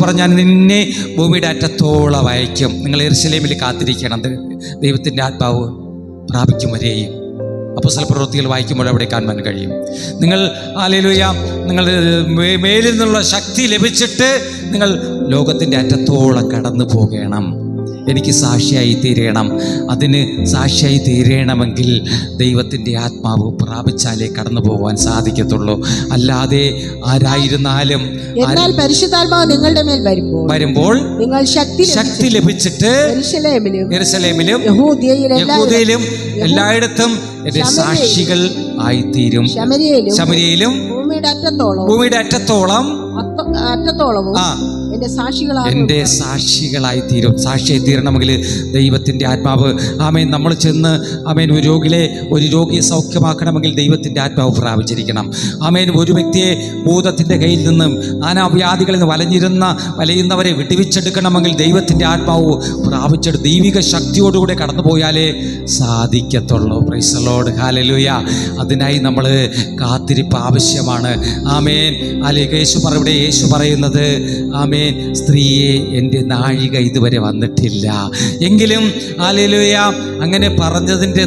പറഞ്ഞു, ഞാൻ നിന്നെ ഭൂമിയുടെ അറ്റത്തോളം അയക്കും. നിങ്ങൾ യെരൂശലേമിൽ കാത്തിരിക്കണം, ദൈവത്തിൻ്റെ ആത്മാവ് പ്രാപിക്കും വരെയും. അപ്പോസ്തല പ്രവൃത്തികൾ വായിക്കുമ്പോൾ അവിടെ കാണാൻ കഴിയും. നിങ്ങൾ ഹല്ലേലൂയ, നിങ്ങൾ മേലിൽ നിന്നുള്ള ശക്തി ലഭിച്ചിട്ട് നിങ്ങൾ ലോകത്തിൻ്റെ അറ്റത്തോളം കടന്നു പോകണം. എനിക്ക് സാക്ഷിയായി തീരണം. അതിന് സാക്ഷിയായി തീരണമെങ്കിൽ ദൈവത്തിൻ്റെ ആത്മാവ് പ്രാപിച്ചാലേ കടന്നു പോകാൻ സാധിക്കത്തുള്ളൂ. അല്ലാതെ ആരായിരുന്നാലും പരിശുദ്ധാത്മാവ് നിങ്ങളുടെ മേൽ വരുമ്പോൾ നിങ്ങൾ ശക്തി ലഭിച്ചിട്ട് യെരൂശലേമിലും യഹൂദയിലും എല്ലായിടത്തും എന്റെ സാക്ഷികൾ ആയിത്തീരും. ശമര്യയിലും ഭൂമിയുടെ അറ്റത്തോളം എന്റെ സാക്ഷികളായി തീരും. സാക്ഷിയായി തീരണമെങ്കിൽ ദൈവത്തിൻ്റെ ആത്മാവ്, ആമേൻ, നമ്മൾ ചെന്ന് ആമേൻ ഒരു രോഗിയെ സൗഖ്യമാക്കണമെങ്കിൽ ദൈവത്തിൻ്റെ ആത്മാവ് പ്രാപിച്ചിരിക്കണം. ആമേൻ, ഒരു വ്യക്തിയെ ഭൂതത്തിൻ്റെ കയ്യിൽ നിന്നും നാനാവ്യാധികളിൽ നിന്ന് വലയുന്നവരെ വിടുവിച്ചെടുക്കണമെങ്കിൽ ദൈവത്തിൻ്റെ ആത്മാവ് പ്രാപിച്ചെടുത്ത് ദൈവിക ശക്തിയോടുകൂടെ കടന്നു പോയാലേ സാധിക്കത്തുള്ളൂ. Praise the Lord, hallelujah. അതിനായി നമ്മൾ കാത്തിരിപ്പ് ആവശ്യമാണ്. ആമേൻ. ഇവിടെ യേശു പറയുന്നത്, ആമേൻ, സ്ത്രീയെ എൻ്റെ നാഴിക ഇതുവരെ വന്നിട്ടില്ല. എങ്കിലും ഹല്ലേലൂയ, അങ്ങനെ പറഞ്ഞതിൻ്റെ